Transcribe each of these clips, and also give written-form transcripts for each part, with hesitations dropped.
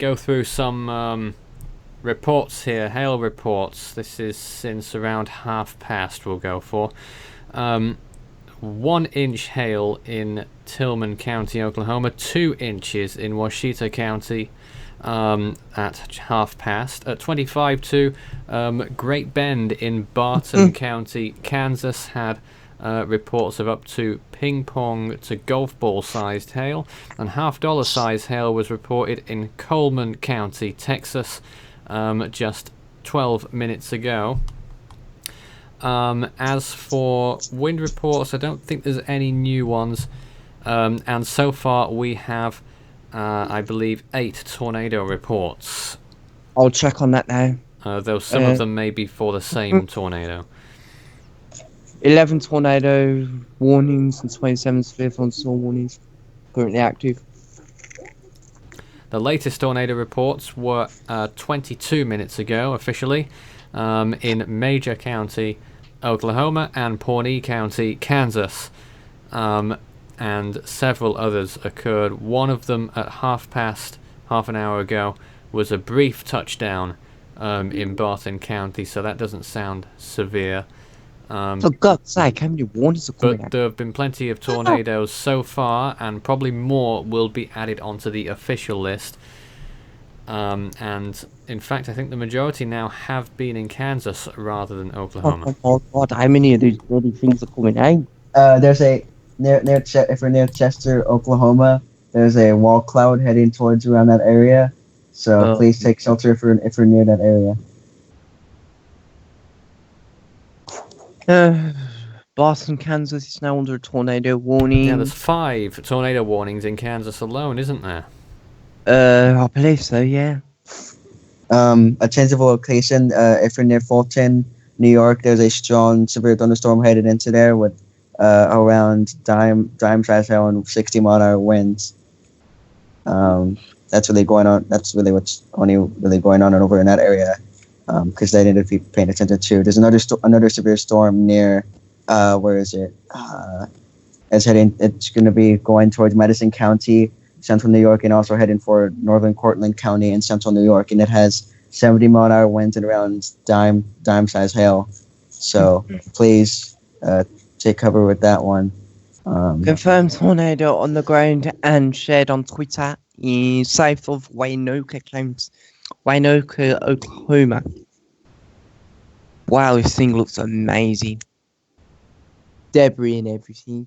go through some reports here, hail reports. This is since around past. We'll go for 1-inch hail in Tillman County, Oklahoma. 2 inches in Washita County at past. At 25 to Great Bend in Barton County, Kansas had reports of up to ping pong to golf ball sized hail, and $half size hail was reported in Coleman County, Texas, just 12 minutes ago. As for wind reports, I don't think there's any new ones, and so far we have I believe 8 tornado reports. I'll check on that now. Though some of them may be for the same tornado. 11 tornado warnings and 27 severe thunderstorm warnings currently active. The latest tornado reports were 22 minutes ago, officially, in Major County, Oklahoma, and Pawnee County, Kansas. And several others occurred. One of them at half an hour ago, was a brief touchdown in Barton County, so that doesn't sound severe. For God's sake, how many warnings are coming out? But there have been plenty of tornadoes so far, and probably more will be added onto the official list. And in fact, I think the majority now have been in Kansas rather than Oklahoma. Oh God, how many of these bloody things are coming out? There's a if we're near Chester, Oklahoma, there's a wall cloud heading towards around that area. So please take shelter if we're near that area. Boston, Kansas is now under a tornado warning. Yeah, there's 5 tornado warnings in Kansas alone, isn't there? I believe so, yeah. A change of location. If you're near Fulton, New York, there's a strong severe thunderstorm headed into there with around dime size hail and 60-mile-an-hour winds. That's really going on. That's really what's only really going on over in that area, because they need to be paying attention to. There's another severe storm near. Where is it? It's going to be going towards Madison County, Central New York, and also heading for Northern Cortland County in Central New York, and it has 70-mile-an-hour winds and around dime size hail. So please take cover with that one. Confirmed tornado on the ground and shared on Twitter in south of Waynoka, Oklahoma. Wow, this thing looks amazing. Debris and everything.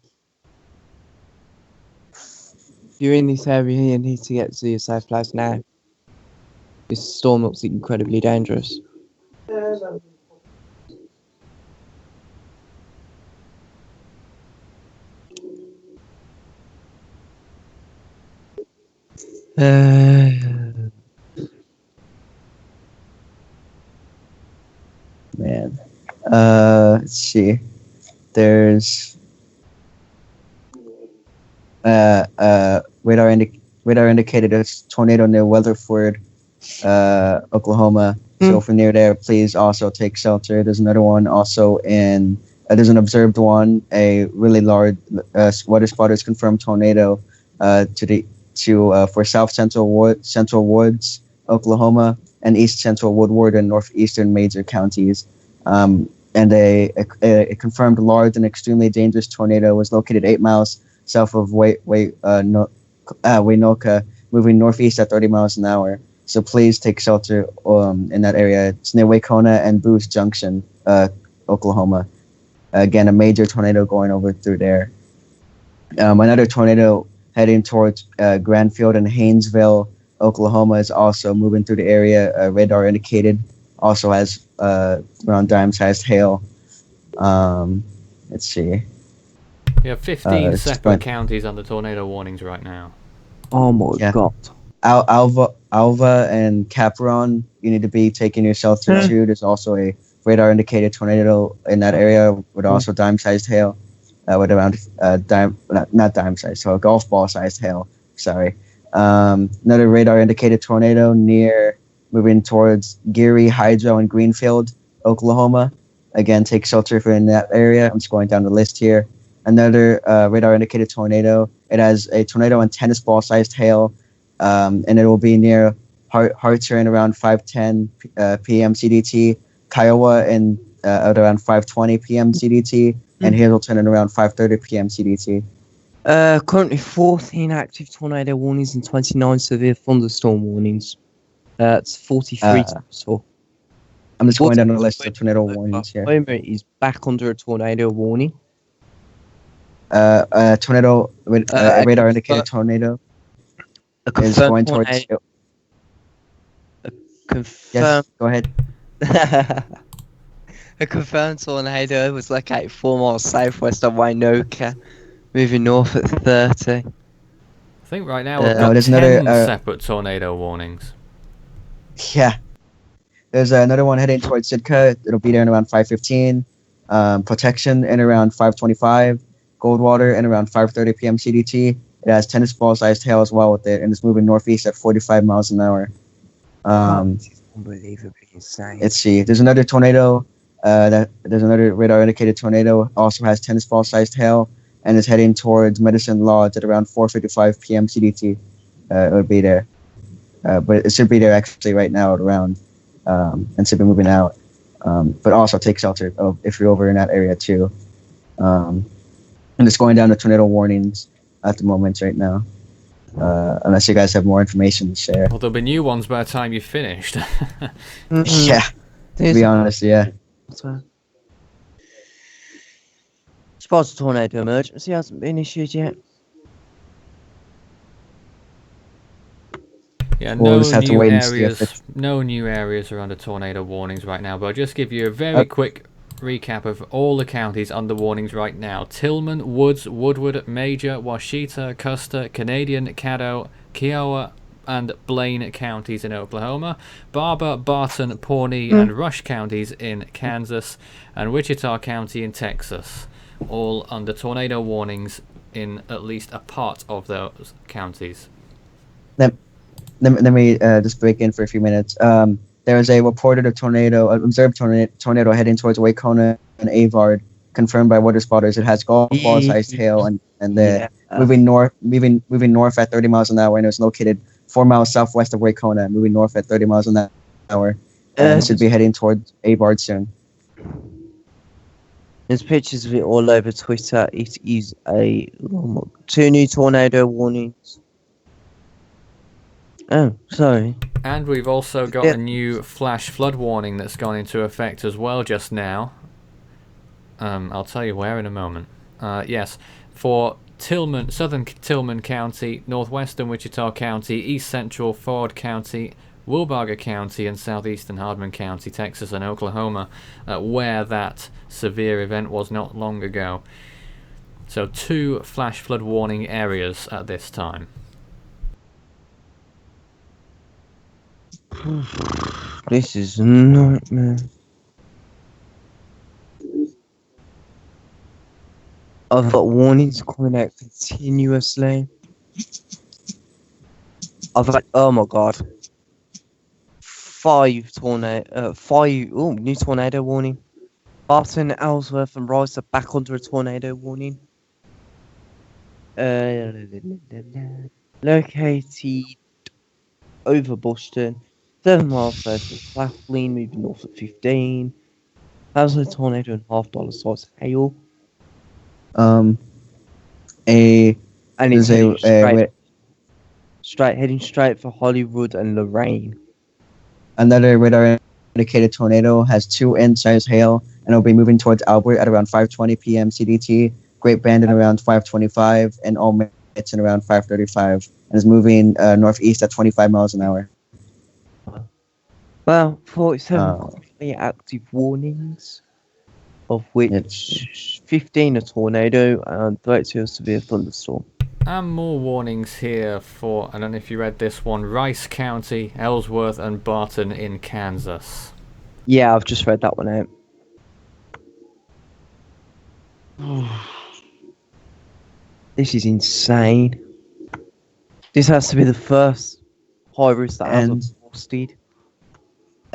If you're in this area, you need to get to your safe place now. This storm looks incredibly dangerous. Man. Let's see. There's radar indicated a tornado near Weatherford, Oklahoma. So if you're near there, please also take shelter. There's another one also in. There's an observed one, a really large water spotters confirmed tornado for South Central Woods, Oklahoma, and East Central Woodward and Northeastern major counties. And a confirmed large and extremely dangerous tornado was located 8 miles south of Waynoka, moving northeast at 30 miles an hour. So please take shelter in that area. It's near Waycona and Booth Junction, Oklahoma. Again, a major tornado going over through there. Another tornado heading towards Granfield and Haynesville, Oklahoma, is also moving through the area. Radar indicated. Also has around dime-sized hail. Let's see. We have 15 separate counties under tornado warnings right now. Oh my God. Alva and Capron, you need to be taking your shelter too. There's also a radar indicated tornado in that area with also dime-sized hail, with around not dime-sized, so golf ball-sized hail. Sorry. Another radar indicated tornado moving towards Geary, Hydro, and Greenfield, Oklahoma. Again, take shelter if you're in that area. I'm just going down the list here. Another radar indicated tornado. It has a tornado and tennis ball sized hail, and it will be near Hearts are in around 5:10 p.m. CDT. Kiowa at around 5:20 p.m. CDT, and Hazleton at around 5:30 p.m. CDT. Currently 14 active tornado warnings and 29 severe thunderstorm warnings. It's 43 total. I'm just going down the list of tornado warnings here. Oklahoma is back under a tornado warning. Tornado with radar indicated tornado is going towards. Yes, go ahead. A confirmed tornado was located 4 miles southwest of Winoka, moving north at 30. I think right now we've got 10 separate tornado warnings. Yeah. There's another one heading towards Sitka. It'll be there in around 5:15. Protection in around 5:25. Goldwater in around 5:30 p.m. CDT. It has tennis ball-sized hail as well with it, and it's moving northeast at 45 miles an hour. Unbelievably insane. Let's see. There's another tornado. There's another radar-indicated tornado. Also has tennis ball-sized hail, and is heading towards Medicine Lodge at around 4:55 p.m. CDT. It would be there, but it should be there actually right now at around. And should be moving out, but also take shelter if you're over in that area too. And it's going down to tornado warnings at the moment right now, unless you guys have more information to share. Well, there'll be new ones by the time you've finished. Yeah, to be honest, yeah. Sparta tornado emergency hasn't been issued yet. Yeah, We'll just have to wait and see no new areas are under tornado warnings right now, but I'll just give you a very quick recap of all the counties under warnings right now. Tillman, Woods, Woodward, Major, Washita, Custer, Canadian, Caddo, Kiowa, and Blaine counties in Oklahoma, Barber, Barton, Pawnee, and Rush counties in Kansas, and Wichita County in Texas, all under tornado warnings in at least a part of those counties. Let me just break in for a few minutes. There is a reported observed tornado heading towards Waukona and Avard, confirmed by water spotters. It has golf ball-sized hail and moving north at 30 miles an hour, and it was located 4 miles southwest of Waukona, moving north at 30 miles an hour. And it should be heading towards Avard soon. There's pictures of it all over Twitter. It is 2 new tornado warnings. Oh, sorry. And we've also got a new flash flood warning that's gone into effect as well just now. I'll tell you where in a moment. Yes, for Tillman, southern Tillman County, northwestern Wichita County, east central Ford County, Wilbarger County, and southeastern Hardman County, Texas and Oklahoma, where that severe event was not long ago. So 2 flash flood warning areas at this time. This is a nightmare. I've got warnings coming out continuously. I've had, oh my god, 5 new tornado warning. Barton, Ellsworth, and Rice are back under a tornado warning. Located over Bushton. 7 miles south of Claflin, moving north at 15. How's a tornado and $1/2 size hail? Heading straight for Hollywood and Lorraine. Another radar indicated tornado has 2 inch-size hail, and will be moving towards Outbreak at around 5:20 p.m. CDT. Great Bend at around 5:25, and Olmutz at around 5:35, and is moving northeast at 25 miles an hour. Well, 47 active warnings, of which 15 a tornado and 32 a severe thunderstorm. And more warnings here for, I don't know if you read this one, Rice County, Ellsworth, and Barton in Kansas. Yeah, I've just read that one out. This is insane. This has to be the first high risk that has posted.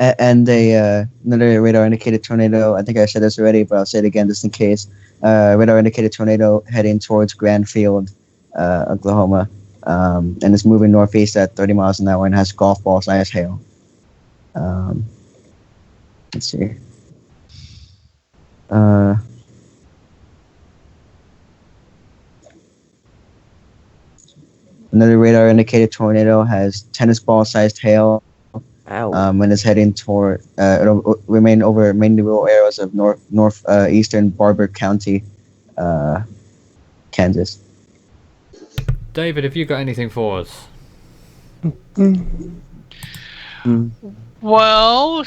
And another radar indicated tornado. I think I said this already, but I'll say it again just in case. Radar indicated tornado heading towards Grand Field, Oklahoma. and it's moving northeast at 30 miles an hour and has golf ball size hail. Let's see. Another radar indicated tornado has tennis ball sized hail. Ow. And is heading toward. It'll remain over mainly rural areas of northeastern Barber County, Kansas. David, have you got anything for us? Well,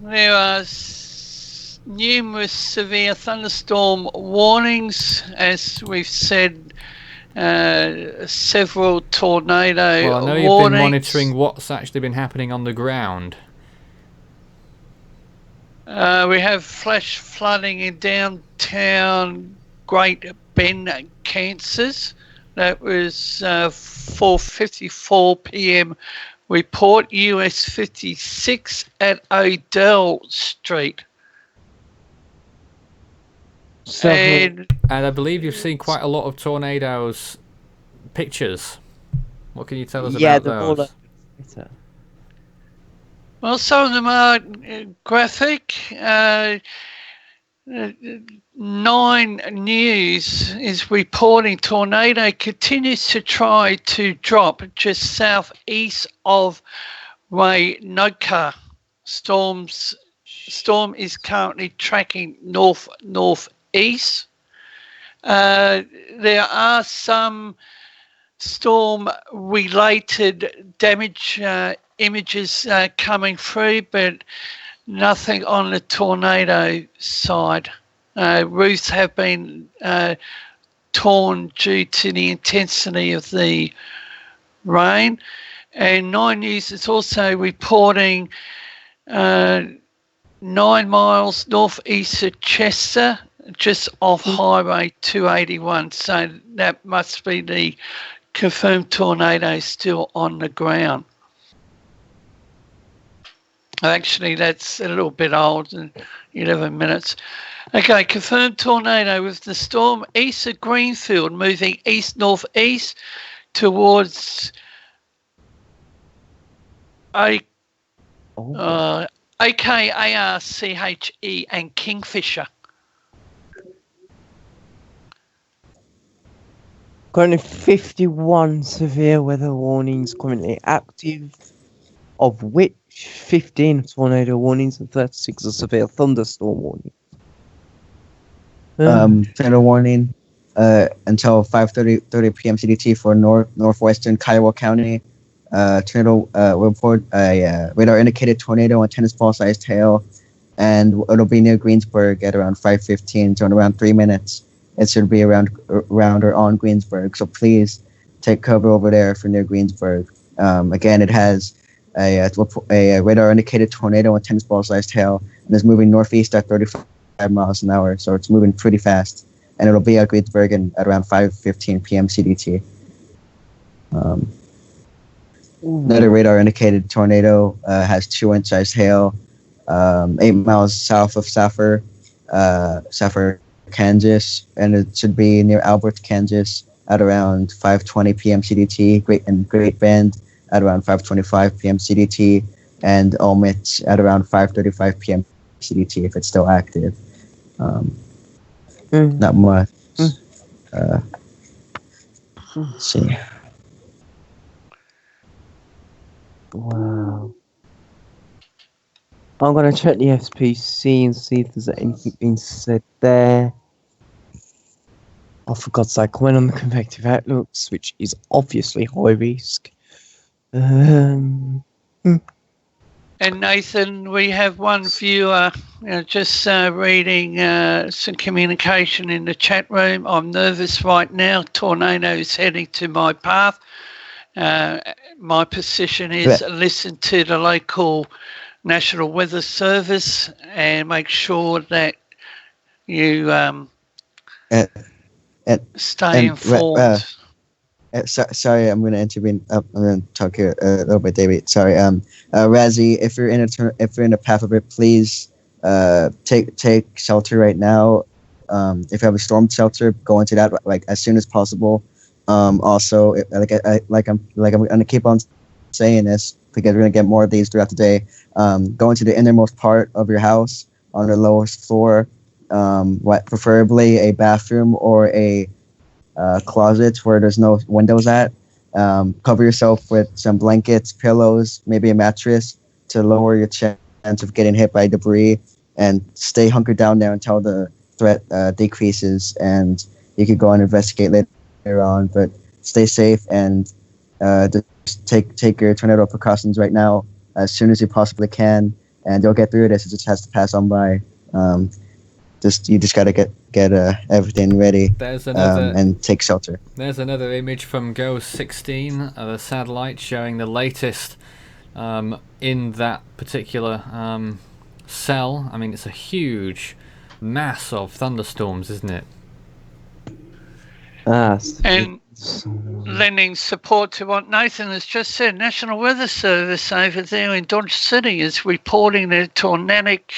there are numerous severe thunderstorm warnings, as we've said. Several tornado Well, I know you've been monitoring what's actually been happening on the ground. We have flash flooding in downtown Great Bend, Kansas. That was 4:54 p.m. Report US 56 at Odell Street. And I believe you've seen quite a lot of tornadoes pictures. What can you tell us about those? Well, some of them are graphic. 9 News is reporting tornado continues to try to drop just southeast of Waynoka. Storm is currently tracking northeast. There are some storm-related damage images coming through, but nothing on the tornado side. Roofs have been torn due to the intensity of the rain. And 9 News is also reporting 9 miles northeast of Chester, just off Highway 281. So that must be the confirmed tornado still on the ground. Actually, that's a little bit old, 11 minutes. Okay, confirmed tornado with the storm east of Greenfield, moving east-northeast towards AKARCHE and Kingfisher. Currently 51 severe weather warnings currently active, of which 15 tornado warnings and 36 are severe thunderstorm warnings. Tornado warning until 5:30 p.m. CDT for northwestern Kiowa County. Tornado report a radar indicated tornado and tennis ball sized hail, and it'll be near Greensburg at around 5:15, so in around 3 minutes. It should be around or on Greensburg, so please take cover over there if you're near Greensburg. Again, it has a radar indicated tornado and tennis ball sized hail, and is moving northeast at 35 miles an hour, so it's moving pretty fast, and it'll be at Greensburg at around 5:15 p.m. CDT. Another radar indicated tornado has 2-inch sized hail, 8 miles south of Safford, Kansas, and it should be near Ellsworth, Kansas at around 5:20 p.m. CDT. Great Bend at around 5:25 p.m. CDT, and Olmit at around 5:35 p.m. CDT if it's still active. Not much. Let's see. Wow. I'm going to check the SPC and see if there's anything being said there. Oh, for God's sake, comment on the convective outlooks, which is obviously high risk. And Nathan, we have one viewer just reading some communication in the chat room. I'm nervous right now. Tornado is heading to my path. My position is listen to the local National Weather Service and make sure that you stay informed. Sorry, I'm going to intervene. I'm going to talk here a little bit, David. Sorry, Razzie, if you're in a path of it, please take shelter right now. If you have a storm shelter, go into that like as soon as possible. Also, I'm gonna keep on saying this because we're gonna get more of these throughout the day. Go into the innermost part of your house on the lowest floor, preferably a bathroom or a closet where there's no windows at. Cover yourself with some blankets, pillows, maybe a mattress to lower your chance of getting hit by debris, and stay hunkered down there until the threat decreases, and you could go and investigate later on. But stay safe and just take your tornado precautions right now as soon as you possibly can, and you'll get through this. It just has to pass on by. You just gotta get everything ready. There's another and take shelter. There's another image from GOES 16, the satellite showing the latest in that particular cell. I mean, it's a huge mass of thunderstorms, isn't it? And lending support to what Nathan has just said, National Weather Service over there in Dodge City is reporting that tornadic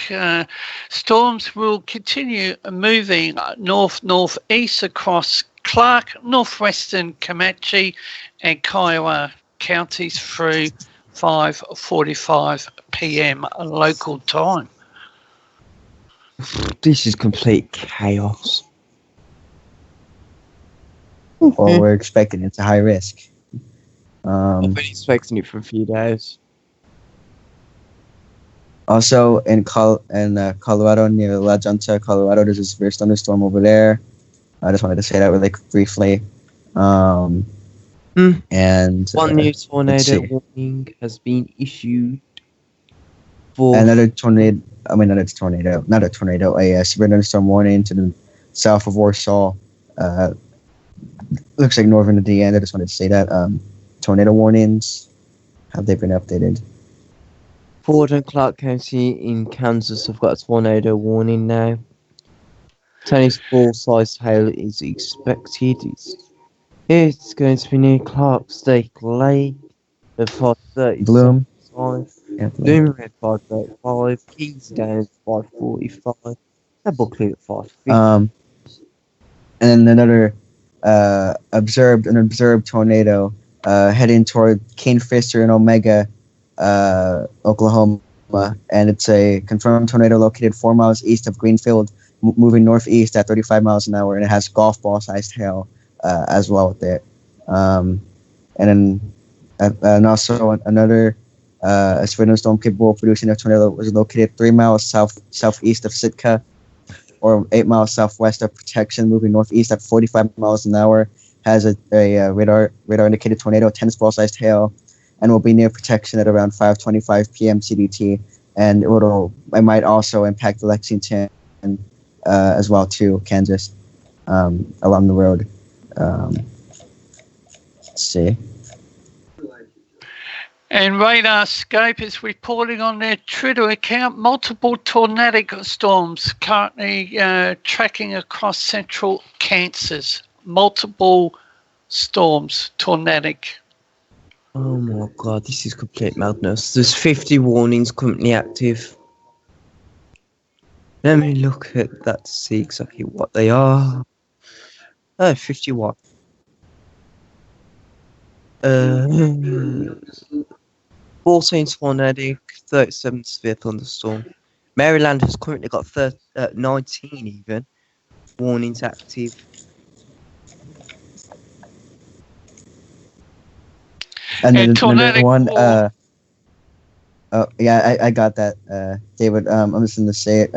storms will continue moving north-northeast across Clark, northwestern Comanche and Kiowa counties through 5:45 p.m. local time. This is complete chaos. Well, we're expecting it's a high risk. I've been expecting it for a few days. Also, in Colorado, near La Junta, Colorado, there's a severe thunderstorm over there. I just wanted to say that really quickly. And one new tornado warning has been issued for another tornado. Not a tornado. A severe thunderstorm warning to the south of Warsaw. Looks like northern Indiana. I just wanted to say that. Tornado warnings, have they been updated? Ford and Clark County in Kansas have got a tornado warning now. Tennis ball-sized hail is expected. It's going to be near Clarksdale Lake at 5:30. Bloom. Bloom at 5:35. Kingsdown at 5:45. Buckley at 5:50. And another observed tornado heading toward Kingfisher and Omega, Oklahoma, and it's a confirmed tornado located 4 miles east of Greenfield, moving northeast at 35 miles an hour, and it has golf ball sized hail as well with it. And also another severe storm capable of producing a tornado was located 3 miles southeast of Sitka, or 8 miles southwest of Protection, moving northeast at 45 miles an hour, has a radar indicated tornado, tennis ball sized hail, and will be near Protection at around 5:25 p.m. CDT, and it might also impact Lexington as well too, Kansas, along the road. Let's see. And Radarscope is reporting on their Twitter account multiple tornadic storms currently tracking across central Kansas. Multiple storms, tornadic. Oh my god, this is complete madness. There's 50 warnings currently active. Let me look at that to see exactly what they are. Oh, 51. 14 tornadic, 37 severe thunderstorm. Maryland has currently got 19 even warnings active. And then another one. I got that, David. I'm just going to say it.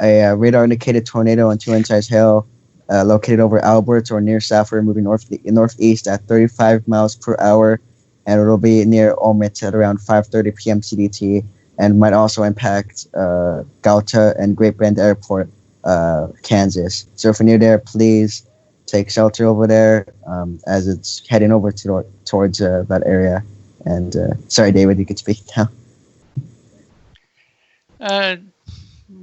A radar indicated tornado and 2-inch size hail located over Albert or near Safford, moving northeast at 35 miles per hour, and it'll be near Omit at around 5:30 p.m. CDT, and might also impact Gauta and Great Bend Airport, Kansas. So if you're near there, please take shelter over there as it's heading over towards that area. And sorry, David, you could speak now.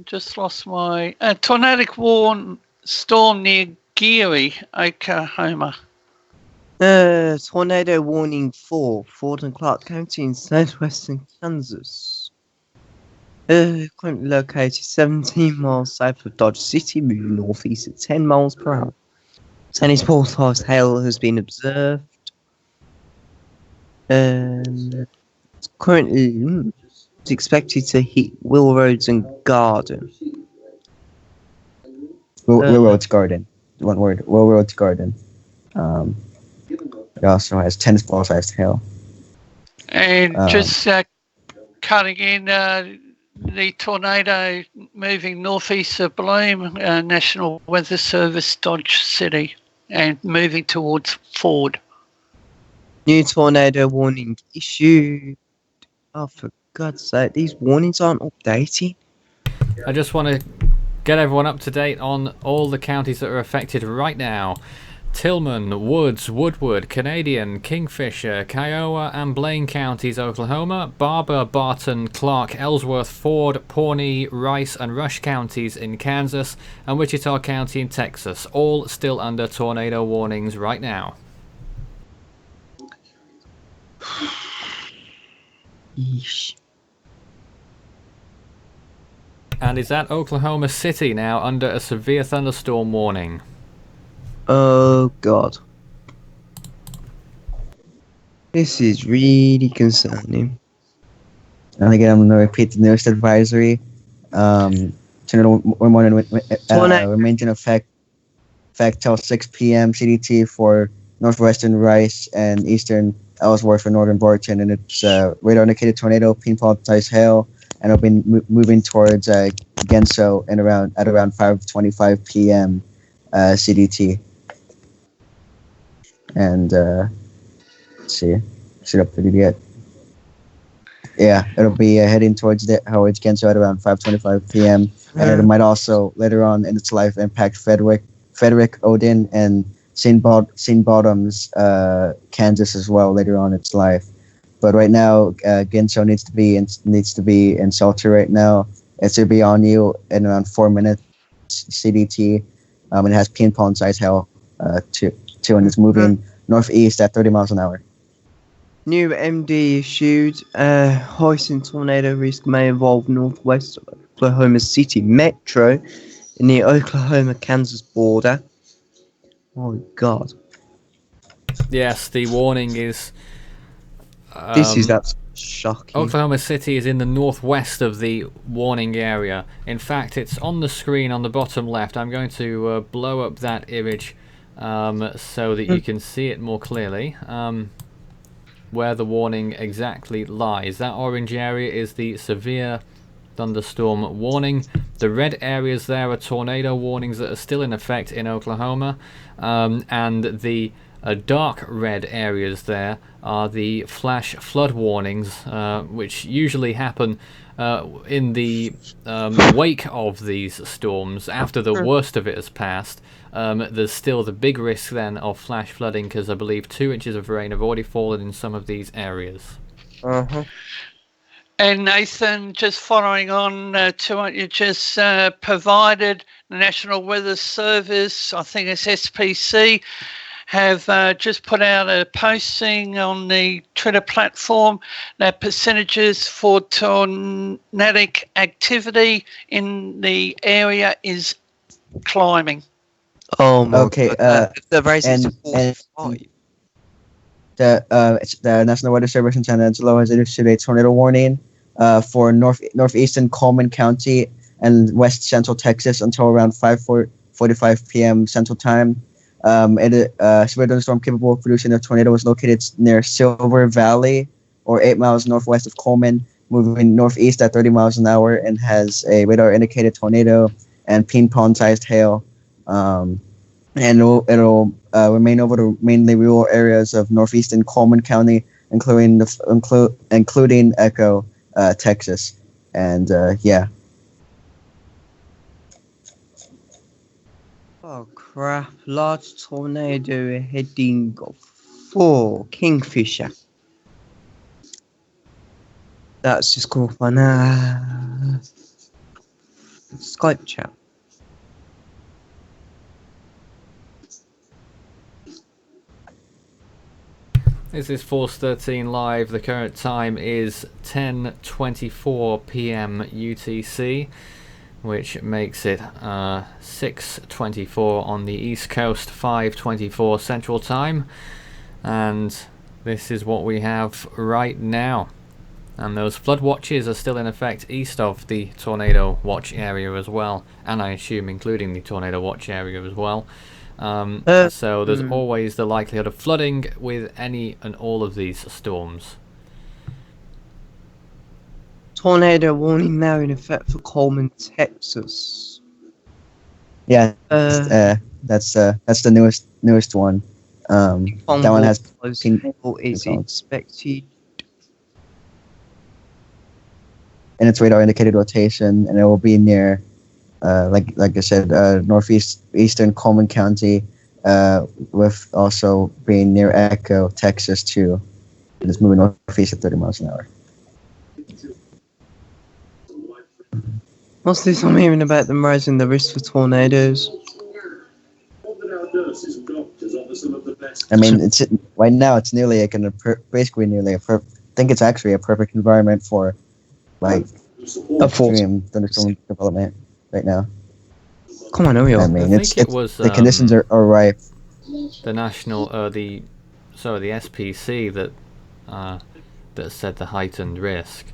Just lost my tornadic warn storm near Geary, Oklahoma. Tornado warning for Ford and Clark County in southwestern Kansas. Currently located 17 miles south of Dodge City, moving northeast at 10 miles per hour. Tennis ball sized hail has been observed. It's currently it's expected to hit Will Roads and Garden. Will Roads Garden. One word. Will Roads Garden. It also has tennis ball sized hail. And just cutting in, the tornado moving northeast of Bloom, National Weather Service, Dodge City, and moving towards Ford. New tornado warning issued. Oh, for God's sake, these warnings aren't updated. I just want to get everyone up to date on all the counties that are affected right now. Tillman, Woods, Woodward, Canadian, Kingfisher, Kiowa, and Blaine counties, Oklahoma. Barber, Barton, Clark, Ellsworth, Ford, Pawnee, Rice, and Rush counties in Kansas, and Wichita County in Texas, all still under tornado warnings right now. Yeesh. And is that Oklahoma City now under a severe thunderstorm warning? Oh, God. This is really concerning. And again, I'm going to repeat the newest advisory. Tornado warning remains in effect till 6 p.m. CDT for northwestern Rice and eastern Ellsworth for northern Barton, and it's radar indicated tornado, ping-pong-sized hail, and it'll be moving towards Genso at around 5:25 p.m. CDT. And let's see, should updated yet? Yeah, it'll be heading towards Genso at around 5:25 p.m. And it might also later on in its life impact Frederick, Odin, and St. Bottoms, Kansas as well later on in its life. But right now, Genso needs to be in shelter right now. It should be on you in around 4 minutes CDT. It has ping pong size hail too, and it's moving northeast at 30 miles an hour. New MD issued. Housing tornado risk may involve northwest of Oklahoma City Metro in the Oklahoma-Kansas border. Oh, God. Yes, the warning is... This is absolutely shocking. Oklahoma City is in the northwest of the warning area. In fact, it's on the screen on the bottom left. I'm going to blow up that image so that you can see it more clearly. Where the warning exactly lies. That orange area is the severe thunderstorm warning. The red areas there are tornado warnings that are still in effect in Oklahoma, and the dark red areas there are the flash flood warnings, which usually happen in the wake of these storms. After the worst of it has passed, there's still the big risk then of flash flooding, because I believe 2 inches of rain have already fallen in some of these areas. And Nathan, just following on to what you just provided, the National Weather Service, I think it's SPC, have just put out a posting on the Twitter platform that percentages for tornadic activity in the area is climbing. Oh, my Okay, God. The races the National Weather Service in San Angelo has issued a tornado warning for northeastern Coleman County and west central Texas until around 5:45 p.m. Central Time. A severe thunderstorm capable of producing a tornado was located near Silver Valley, or 8 miles northwest of Coleman, moving northeast at 30 miles an hour, and has a radar-indicated tornado and ping-pong-sized hail. And it'll remain over the mainly rural areas of northeastern Coleman County, including Echo, Texas, and yeah. Oh, crap. Large tornado heading for Kingfisher. That's just cool fun. Skype chat. This is Force 13 live. The current time is 10:24 p.m. UTC, which makes it 6:24 on the East Coast, 5:24 Central Time, and this is what we have right now. And those flood watches are still in effect east of the tornado watch area as well, and I assume including the tornado watch area as well. So there's always the likelihood of flooding with any and all of these storms. Tornado warning now in effect for Coleman, Texas. Yeah, that's the newest one. That one has is expected. And its radar indicated rotation, and it will be near, like I said, northeastern Coleman County, with also being near Echo, Texas too. It is moving northeast at 30 miles an hour. What's this I'm hearing about them raising the risk for tornadoes? I mean, it's right now. It's nearly like basically nearly I think it's actually a perfect environment for like extreme thunderstorm development right now. Come on, Ariel. I think it was the conditions are ripe. The national, the SPC that said the heightened risk.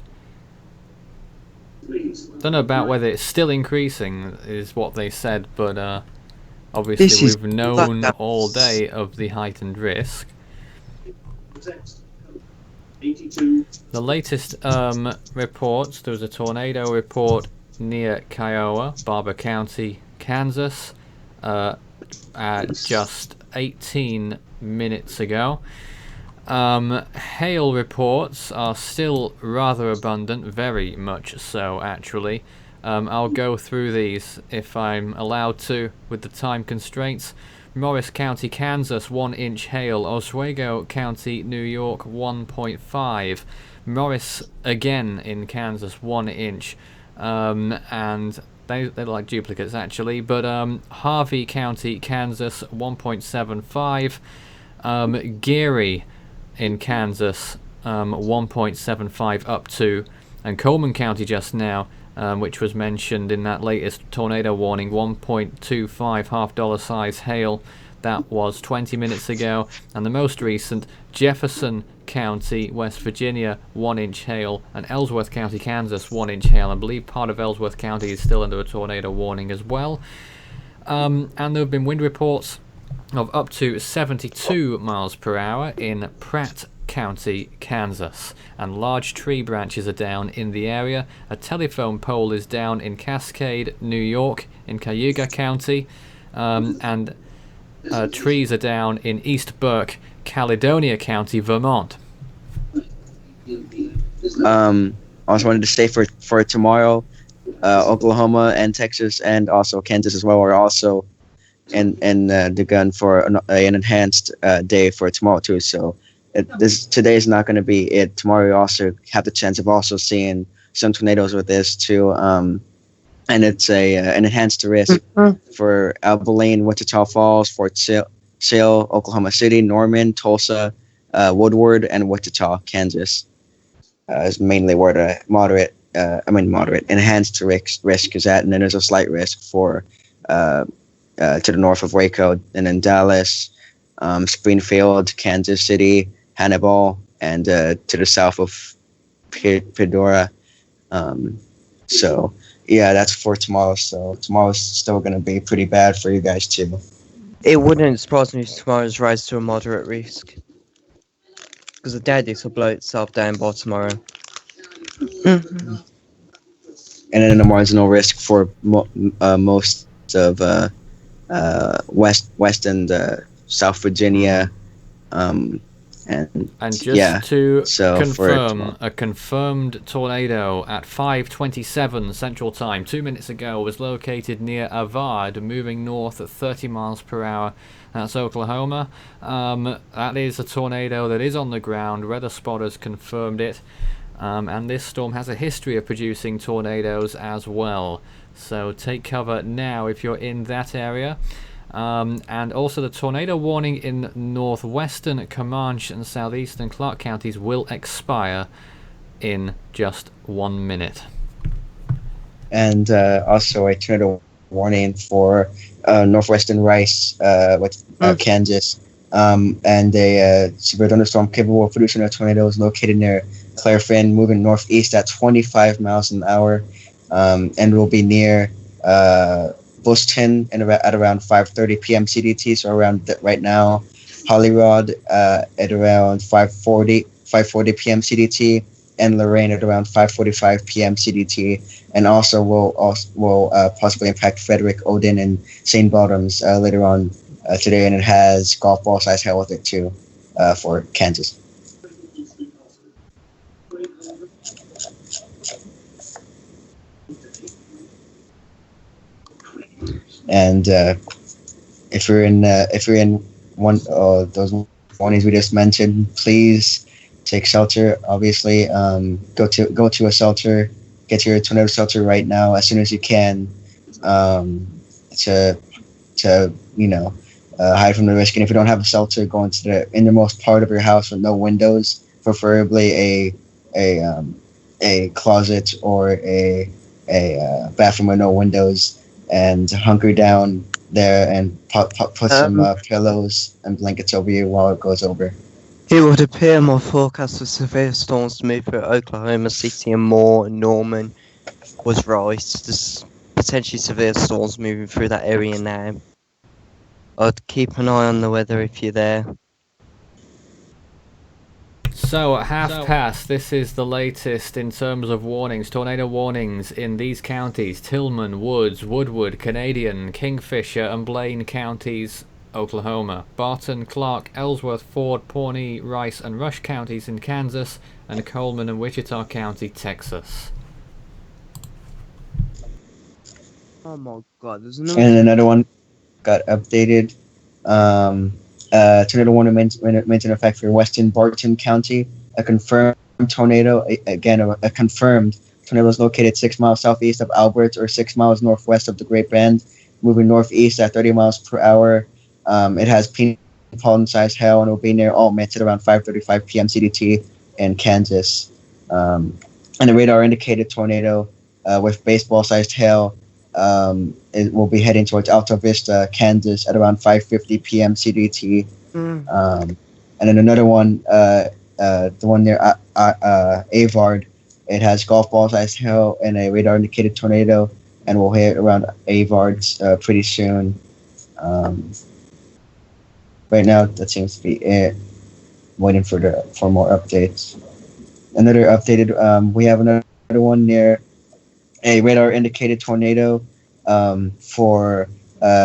Don't know about whether it's still increasing, is what they said, but obviously we've known all day of the heightened risk. The latest reports, there was a tornado report near Kiowa, Barber County, Kansas, just 18 minutes ago. Hail reports are still rather abundant, very much so actually. I'll go through these if I'm allowed to with the time constraints. Morris County, Kansas, 1-inch hail. Oswego County, New York, 1.5. Morris again in Kansas, 1 inch. And they're like duplicates actually, but Harvey County, Kansas, 1.75. Geary in Kansas, 1.75 up to, and Coleman County just now, which was mentioned in that latest tornado warning, 1.25 half-dollar size hail. That was 20 minutes ago. And the most recent, Jefferson County, West Virginia, 1-inch hail, and Ellsworth County, Kansas, 1-inch hail. I believe part of Ellsworth County is still under a tornado warning as well. And there have been wind reports of up to 72 miles per hour in Pratt County, Kansas, and large tree branches are down in the area. A telephone pole is down in Cascade, New York, in Cayuga County, and trees are down in East Burke, Caledonia County, Vermont. I also wanted to say for tomorrow, Oklahoma and Texas and also Kansas as well are also in the gun for an enhanced day for tomorrow too. So today is not going to be it. Tomorrow we also have the chance of also seeing some tornadoes with this too. And it's an enhanced risk for Abilene, Wichita Falls, Fort Sill, Oklahoma City, Norman, Tulsa, Woodward, and Wichita, Kansas. Is mainly where the moderate enhanced risk is at, and then there's a slight risk for to the north of Waco, and then Dallas, Springfield, Kansas City, Hannibal, and to the south of Pedora. So yeah, that's for tomorrow. So tomorrow's still going to be pretty bad for you guys too. It wouldn't surprise me if tomorrow's raised to a moderate risk, because the day this will blow itself down by tomorrow. And then the marginal risk for most of West and South Virginia, and just to confirm, a confirmed tornado at 5:27 Central Time 2 minutes ago was located near Avad, moving north at 30 miles per hour. That's Oklahoma. That is a tornado that is on the ground. Weather spotters confirmed it. And this storm has a history of producing tornadoes as well. So take cover now if you're in that area. And also the tornado warning in northwestern Comanche and southeastern Clark counties will expire in just 1 minute. And also a tornado warning for northwestern Rice with Kansas. And a severe thunderstorm capable of producing a tornado is located near Clairfin, moving northeast at 25 miles an hour, and will be near Buston at around 5:30 p.m. CDT. So around right now, Hollyrod at around 5:40 p.m. CDT, and Lorraine at around 5:45 p.m. CDT, and also will possibly impact Frederick, Odin, and St. Bottoms later on today, and it has golf ball size hail with it too for Kansas. And if you're in one of those warnings we just mentioned, please take shelter. Obviously, go to a shelter, get your tornado shelter right now as soon as you can, to hide from the risk. And if you don't have a shelter, go into the innermost part of your house with no windows, preferably a closet or a bathroom with no windows, and hunker down there and put some pillows and blankets over you while it goes over. It would appear my forecast for severe storms to move through Oklahoma City and more Norman was right. There's potentially severe storms moving through that area now. I'd keep an eye on the weather if you're there. So at half past, this is the latest in terms of warnings, tornado warnings in these counties: Tillman, Woods, Woodward, Canadian, Kingfisher and Blaine counties, Oklahoma; Barton, Clark, Ellsworth, Ford, Pawnee, Rice and Rush counties in Kansas; and Coleman and Wichita County, Texas. Oh my god, there's And another one got updated. Tornado warning remains in effect for Western Barton County. A confirmed tornado, a confirmed tornado is located 6 miles southeast of Albert or 6 miles northwest of the Great Bend, moving northeast at 30 miles per hour. It has pollen-sized hail and will be near Altman at around 5:35 p.m. CDT in Kansas. And a radar-indicated tornado with baseball-sized hail it will be heading towards Alta Vista, Kansas at around 5:50 p.m. CDT. And then another one, the one near Avard, it has golf ball sized hail and a radar indicated tornado, and will hit around Avard pretty soon. Right now, that seems to be it. Waiting for more updates. Another updated, we have another one near a radar indicated tornado for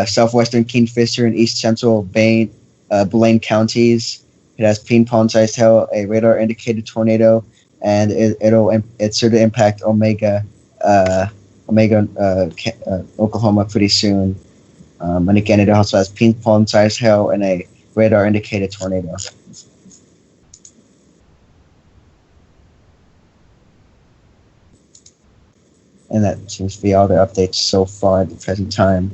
southwestern Kingfisher and east central Blaine counties. It has ping-pong sized hail, a radar indicated tornado, and it's sure to impact Omega, Oklahoma pretty soon. And again, it also has ping-pong sized hail and a radar indicated tornado. And that seems to be all the updates so far at the present time.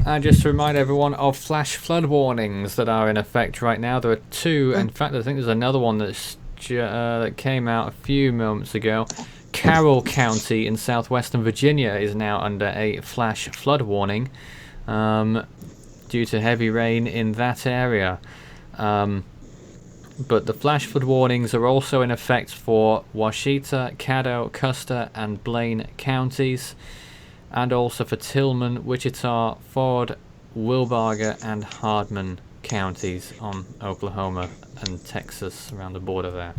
And just to remind everyone of flash flood warnings that are in effect right now. There are two. In fact, I think there's another one that came out a few moments ago. Carroll County in southwestern Virginia is now under a flash flood warning due to heavy rain in that area. But the flash flood warnings are also in effect for Washita, Caddo, Custer, and Blaine counties, and also for Tillman, Wichita, Ford, Wilbarger, and Hardman counties on Oklahoma and Texas around the border there.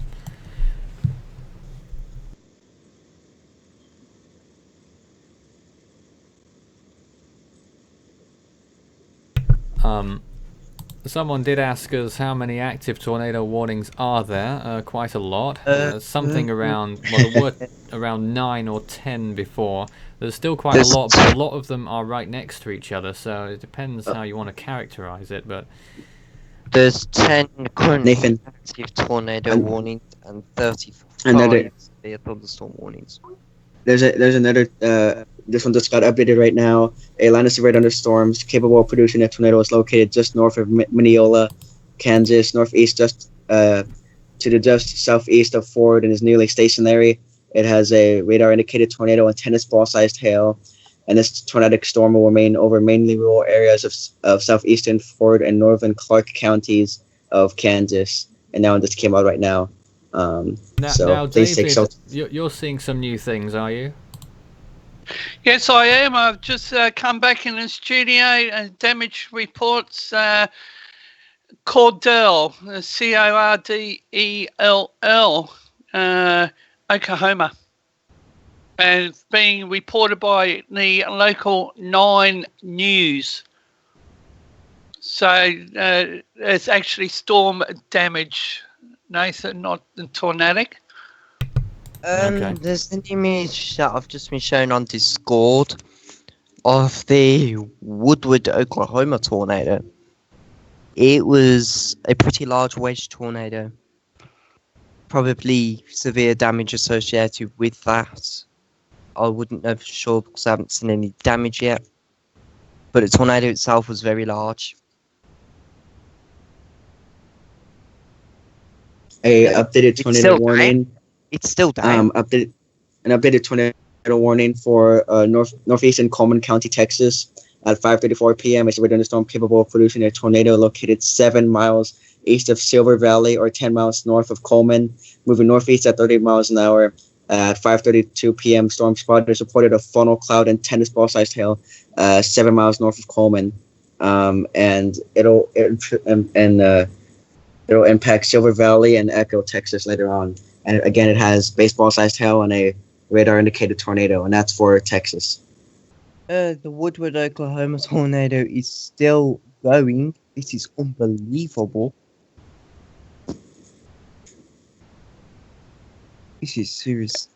Someone did ask us how many active tornado warnings are there. Quite a lot. Something around, well, there were around 9 or 10 before. There's still quite a lot, but a lot of them are right next to each other, so it depends how you want to characterize it. But there's 10 currently Nathan. active tornado warnings and 35 severe thunderstorm warnings. There's another this one just got updated right now. A line of severe thunderstorms capable of producing a tornado is located just north of Mineola, Kansas, northeast just to the just southeast of Ford, and is nearly stationary. It has a radar indicated tornado and tennis ball sized hail, and this tornadic storm will remain over mainly rural areas of southeastern Ford and northern Clark counties of Kansas. And that one just came out right now. Now, please take David, shelter. you're seeing some new things, are you? Yes, I am. I've just come back in the studio and damage reports Cordell, Cordell, Oklahoma. And it's being reported by the local 9 News. So it's actually storm damage, Nathan, not the tornadic. Okay. There's an image that I've just been shown on Discord of the Woodward, Oklahoma tornado. It was a pretty large wedge tornado. Probably severe damage associated with that. I wouldn't know for sure because I haven't seen any damage yet. But the tornado itself was very large. A updated tornado warning. It's still down. An updated tornado warning for northeastern Coleman County, Texas, at 5:34 p.m. It's a thunderstorm capable of producing a tornado located 7 miles east of Silver Valley or 10 miles north of Coleman, moving northeast at 30 miles an hour. At 5:32 p.m., storm spotters reported a funnel cloud and tennis ball-sized hail 7 miles north of Coleman, and it'll impact Silver Valley and Echo, Texas later on. And again, it has baseball-sized hail and a radar-indicated tornado, and that's for Texas. The Woodward, Oklahoma tornado is still going. This is unbelievable. This is serious.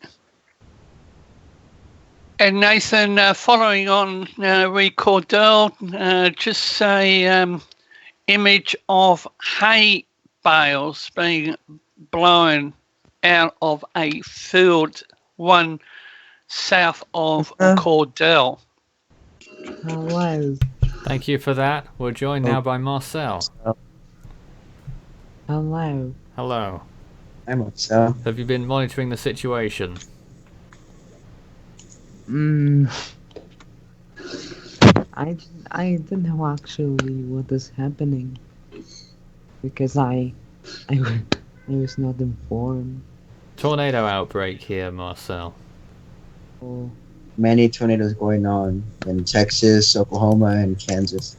And Nathan, following on Cordell, just a image of hay bales being blown out of a field, one south of Cordell. Hello. Thank you for that. We're joined now by Marcel. Hello. Hello. I'm Marcel. Have you been monitoring the situation? I don't know actually what is happening because I was not informed. Tornado outbreak here, Marcel. Oh, Many tornadoes going on in Texas, Oklahoma, and Kansas,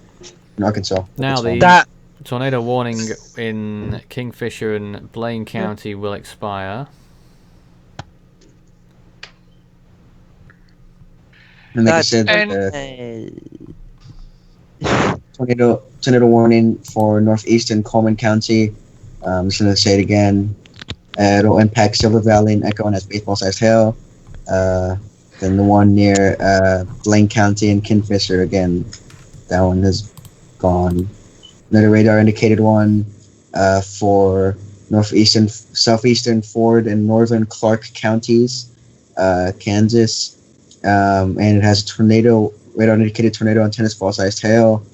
and Arkansas. Now the That tornado warning in Kingfisher and Blaine County will expire. And like I said, tornado warning for northeastern Coleman County. I'm just gonna say it again. It'll impact Silver Valley and Echo and has baseball-sized hail. Then the one near Blaine County and Kingfisher, again, that one is gone. Another radar-indicated one for southeastern Ford and northern Clark counties, Kansas, and it has radar-indicated tornado and tennis ball-sized hail.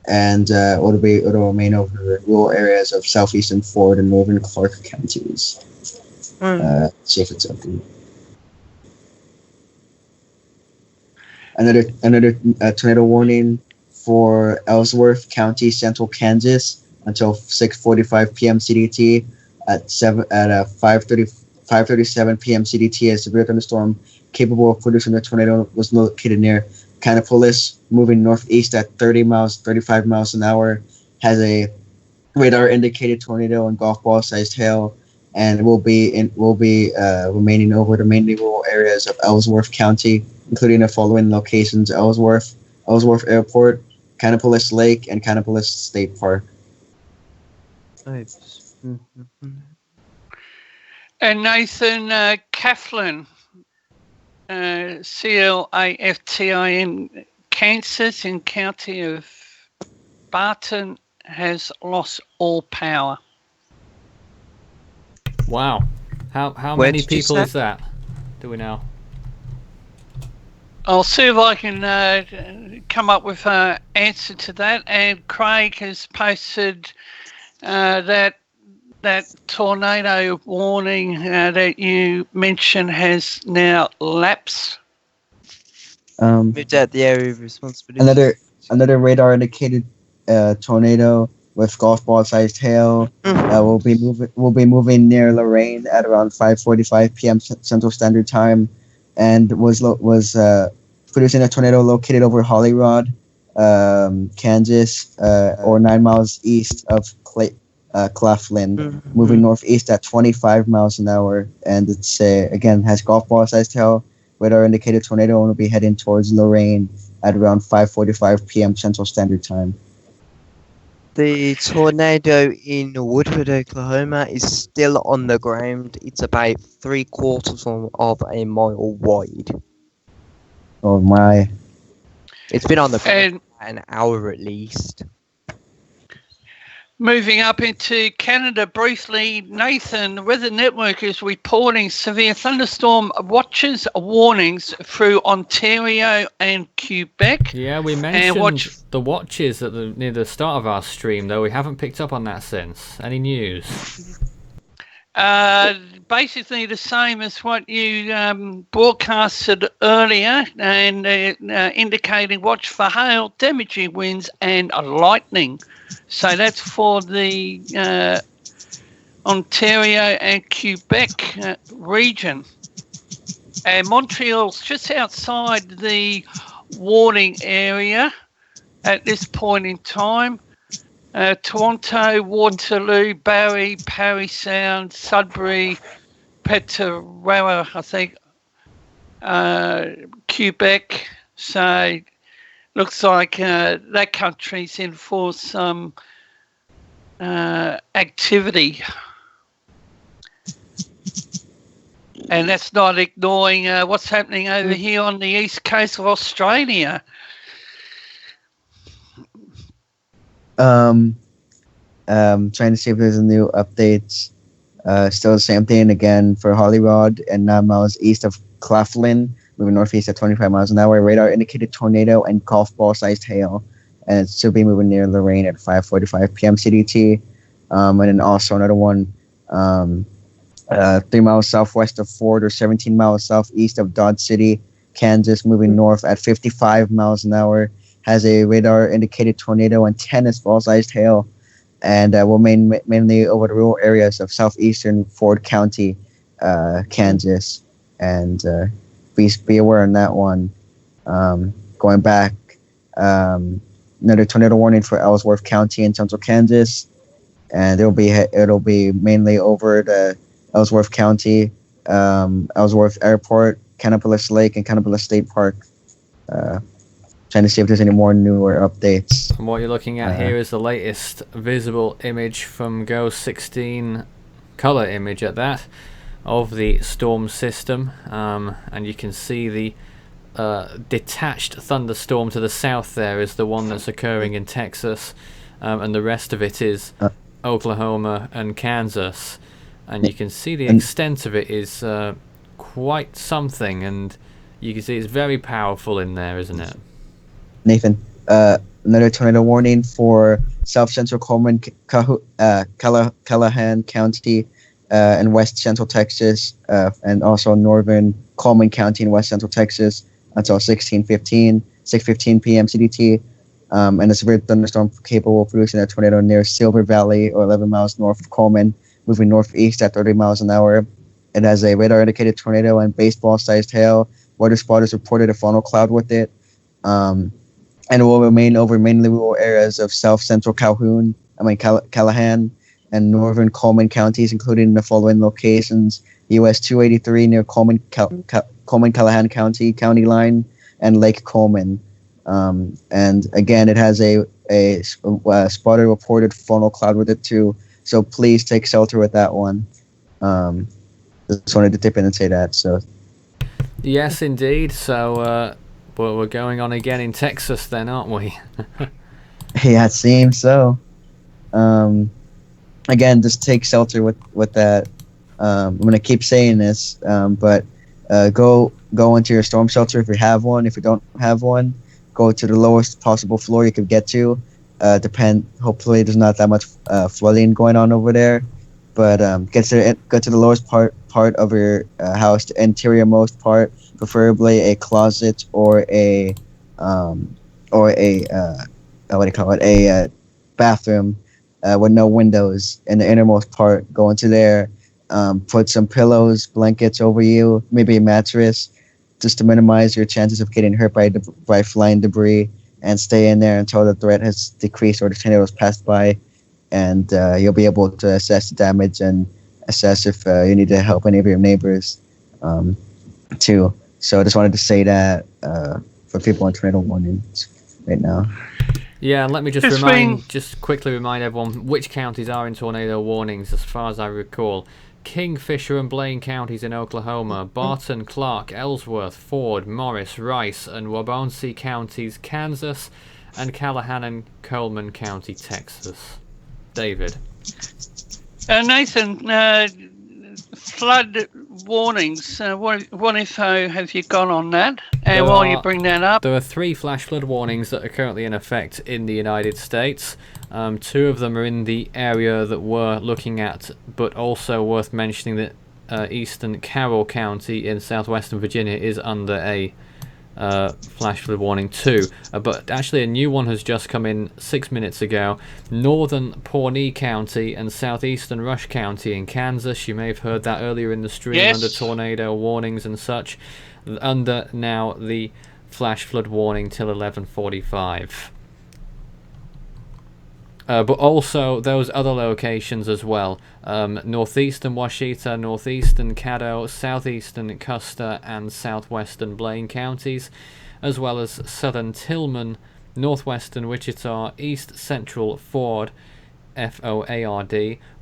And it'll remain over the rural areas of southeastern Ford and northern Clark counties. See if it's open. Another tornado warning for Ellsworth County, central Kansas, until 6:45 p.m. CDT. At 5:37 p.m. CDT, a severe thunderstorm capable of producing a tornado was located near Kannapolis, moving northeast at 35 miles an hour, has a radar-indicated tornado and golf ball-sized hail, and will be remaining over the mainly rural areas of Ellsworth County, including the following locations: Ellsworth Airport, Kannapolis Lake, and Kannapolis State Park. And Nathan Claflin, Claftin, Kansas in county of Barton, has lost all power. Wow. How Where many did you people say? is that? Do we know? I'll see if I can come up with an answer to that. And Craig has posted that tornado warning that you mentioned has now lapsed. Moved out the area of responsibility. Another radar indicated tornado with golf ball sized hail will be moving near Lorraine at around 5:45 p.m. Central Standard Time, and was producing a tornado located over Hollyrod, Kansas, or 9 miles east of Claflin, moving northeast at 25 miles an hour, and it's again has golf ball sized hail. Radar indicated tornado will be heading towards Lorraine at around 5:45 p.m. Central Standard Time. The tornado in Woodford, Oklahoma is still on the ground. It's about 3/4 of a mile wide. Oh my. It's been on the ground And for an hour at least. moving up into Canada briefly, Nathan, the Weather Network is reporting severe thunderstorm warnings through Ontario and Quebec. Yeah, we mentioned the watches near the start of our stream, though we haven't picked up on that since. Any news? Basically the same as what you broadcasted earlier, and indicating watch for hail, damaging winds, and lightning. So that's for the Ontario and Quebec region. And Montreal's just outside the warning area at this point in time. Toronto, Waterloo, Barrie, Parry Sound, Sudbury, Peterborough, I think, Quebec. So looks like that country's in for some activity. And that's not ignoring what's happening over here on the east coast of Australia. Trying to see if there's a new updates. Still the same thing again for Hollyrod and 9 miles east of Claflin, moving northeast at 25 miles an hour. Radar indicated tornado and golf ball sized hail, and it should be moving near Lorraine at 5:45 p.m. CDT. And then also another one, 3 miles southwest of Ford or 17 miles southeast of Dodge City, Kansas, moving north at 55 miles an hour. Has a radar indicated tornado and tennis ball sized hail, and will mainly over the rural areas of southeastern Ford County, Kansas. And be aware on that one. Going back, another tornado warning for Ellsworth County in central Kansas, and it'll be mainly over the Ellsworth County, Ellsworth Airport, Canopolis Lake, and Canopolis State Park. Trying to see if there's any more newer updates. And what you're looking at here is the latest visible image from GO16, color image at that, of the storm system, and you can see the detached thunderstorm to the south there is the one that's occurring in Texas, and the rest of it is Oklahoma and Kansas, and you can see the extent of it is quite something, and you can see it's very powerful in there, isn't it? Nathan, another tornado warning for South Central Coleman, Callahan County, and West Central Texas, and also Northern Coleman County in West Central Texas until 6:15 p.m. CDT. And a severe thunderstorm capable of producing a tornado near Silver Valley or 11 miles north of Coleman, moving northeast at 30 miles an hour. It has a radar indicated tornado and baseball-sized hail. Weather spotters reported a funnel cloud with it. And it will remain over mainly rural areas of south central Callahan and northern Coleman counties, including the following locations: US 283 near Coleman Callahan County line, and Lake Coleman. And again, it has a spotter reported funnel cloud with it too. So please take shelter with that one. Just wanted to tip in and say that. So yes, indeed. So we're going on again in Texas then, aren't we? Yeah, it seems so. Again, just take shelter with that. I'm gonna keep saying this, but go go into your storm shelter if you have one. If you don't have one, go to the lowest possible floor you could get to. Hopefully, there's not that much flooding going on over there, but get to the lowest part of your house, the interior-most part, preferably a closet or a what do you call it, a bathroom with no windows in the innermost part. Go into there, put some pillows, blankets over you, maybe a mattress, just to minimize your chances of getting hurt by flying debris, and stay in there until the threat has decreased or the tornado has passed by, and you'll be able to assess the damage and assess if you need to help any of your neighbors too. So I just wanted to say that for people on tornado warnings right now. Yeah, and let me just quickly remind everyone which counties are in tornado warnings. As far as I recall, Kingfisher and Blaine counties in Oklahoma, Barton, Clark, Ellsworth, Ford, Morris, Rice, and Wabaunsee counties, Kansas, and Callahan and Coleman County, Texas. David. Nathan, flood warnings. What info have you got on that? And while you bring that up, there are 3 flash flood warnings that are currently in effect in the United States. 2 of them are in the area that we're looking at, but also worth mentioning that eastern Carroll County in southwestern Virginia is under a flash flood warning too. But actually a new one has just come in 6 minutes ago. Northern Pawnee County and southeastern Rush County in Kansas. You may have heard that earlier in the stream. Yes. Under tornado warnings and such. Under now the flash flood warning till 11:45. But also those other locations as well. Northeastern Washita, northeastern Caddo, southeastern Custer, and southwestern Blaine counties, as well as southern Tillman, northwestern Wichita, east central Ford, Ford,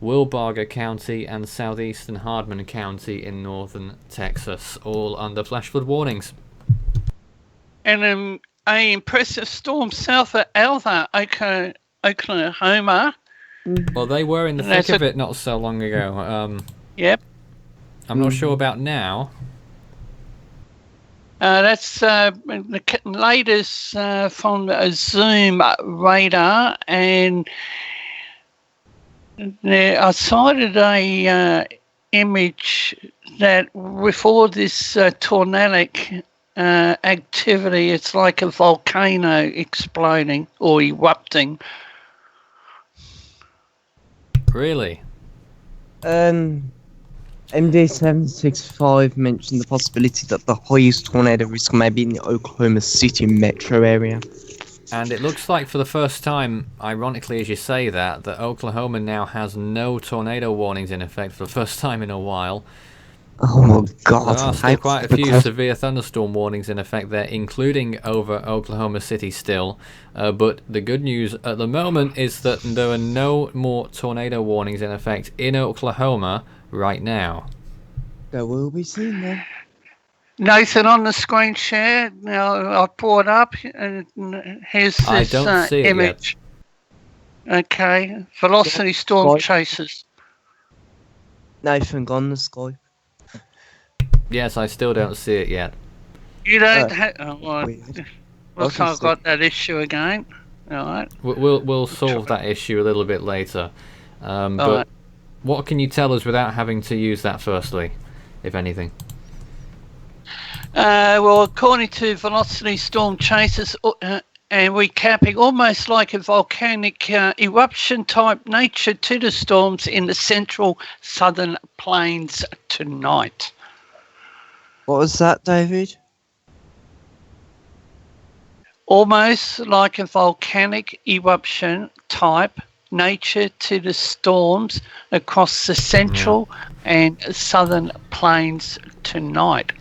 Wilbarger County, and southeastern Hardman County in northern Texas, all under flash flood warnings. and an impressive storm south of Alva, Oklahoma. Well, they were in the thick of it not so long ago. Yep. I'm not sure about now. That's the latest from a Zoom radar, and I cited a image that with all this tornadic activity, it's like a volcano exploding or erupting. Really? MD765 mentioned the possibility that the highest tornado risk may be in the Oklahoma City metro area. And it looks like for the first time, ironically as you say that Oklahoma now has no tornado warnings in effect for the first time in a while. Oh my god. There are still quite a few severe thunderstorm warnings in effect there, including over Oklahoma City still. But the good news at the moment is that there are no more tornado warnings in effect in Oklahoma right now. There will be soon then. Nathan, on the screen share, now I've brought up, and here's this I don't see it image. Okay, velocity storm chasers. Nathan, on the Skype. Yes, I still don't see it yet. You don't have. Oh, well, Weird. looks like I've got that issue again. All right. We'll solve that issue a little bit later. But right. what can you tell us without having to use that firstly, if anything? Well, according to velocity storm chasers, and recapping, almost like a volcanic eruption type nature to the storms in the central southern plains tonight. What was that, David? Almost like a volcanic eruption type nature to the storms across the central and southern plains tonight.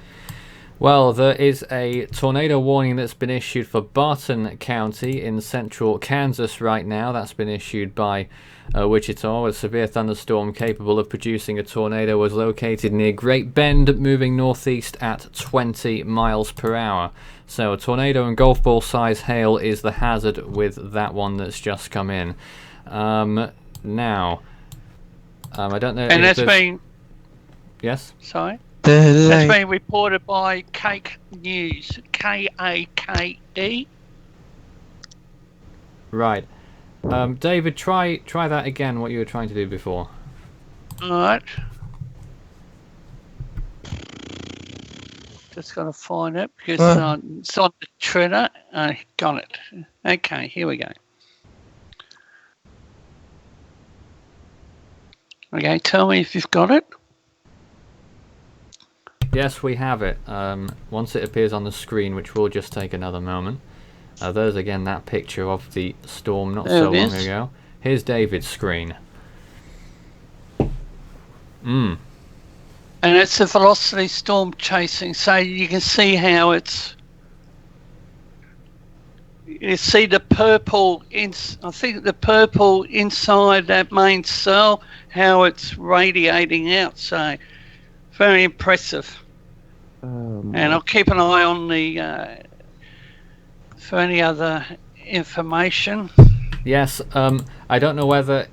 Well, there is a tornado warning that's been issued for Barton County in central Kansas right now. That's been issued by Wichita. A severe thunderstorm capable of producing a tornado was located near Great Bend, moving northeast at 20 miles per hour. So a tornado and golf ball size hail is the hazard with that one that's just come in. Now, I don't know. And that's been... Yes? Sorry? The That's lake. been reported by Cake News, Kake. Right. David, try that again. What you were trying to do before. All right. Just got to find it because it's on the trailer. I got it. Okay, here we go. Okay, tell me if you've got it. Yes, we have it. Once it appears on the screen, which will just take another moment. There's again that picture of the storm not There so it long is. ago. Here's David's screen. And it's a velocity storm chasing, so you can see how it's. You see the purple I think the purple inside that main cell, how it's radiating out. So very impressive. And I'll keep an eye on the for any other information. Yes. I don't know whether